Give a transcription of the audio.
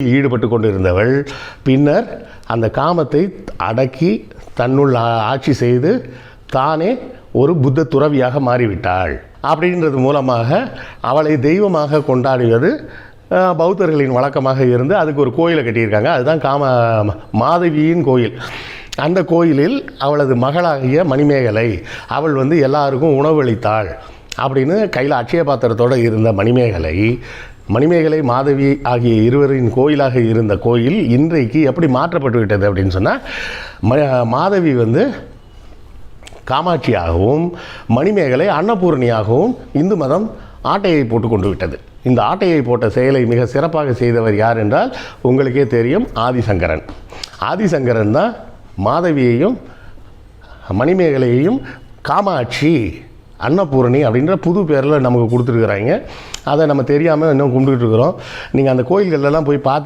ஈடுபட்டு கொண்டிருந்தவள் பின்னர் அந்த காமத்தை அடக்கி தன்னுள் ஆட்சி செய்து தானே ஒரு புத்த துறவியாக மாறிவிட்டாள். அப்படின்றது மூலமாக அவளை தெய்வமாக கொண்டாடுவது பௌத்தர்களின் வழக்கமாக இருந்து அதுக்கு ஒரு கோயிலை கட்டியிருக்காங்க. அதுதான் மாதவியின் கோயில். அந்த கோயிலில் அவளது மகளாகிய மணிமேகலை அவள் எல்லாருக்கும் உணவளித்தாள் அப்படின்னு கையில் அட்சய பாத்திரத்தோடு இருந்த மணிமேகலை மாதவி ஆகிய இருவரின் கோயிலாக இருந்த கோயில் இன்றைக்கு எப்படி மாற்றப்பட்டு விட்டது அப்படின்னு சொன்னால், மாதவி காமாட்சியாகவும் மணிமேகலை அன்னபூரணியாகவும் இந்து மதம் ஆட்டையை போட்டு கொண்டு விட்டது. இந்த ஆட்டையை போட்ட செயலை மிக சிறப்பாக செய்தவர் யார் என்றால் உங்களுக்கே தெரியும், ஆதிசங்கரன். ஆதிசங்கரன் தான் மாதவியையும் மணிமேகலையையும் காமாட்சி அன்னபூரணி அப்படின்ற புது பேரில் நமக்கு கொடுத்துருக்குறாங்க. அதை நம்ம தெரியாமல் இன்னும் கும்பிட்டுட்டு இருக்கிறோம். நீங்கள் அந்த கோயில்களெல்லாம் போய் பார்த்து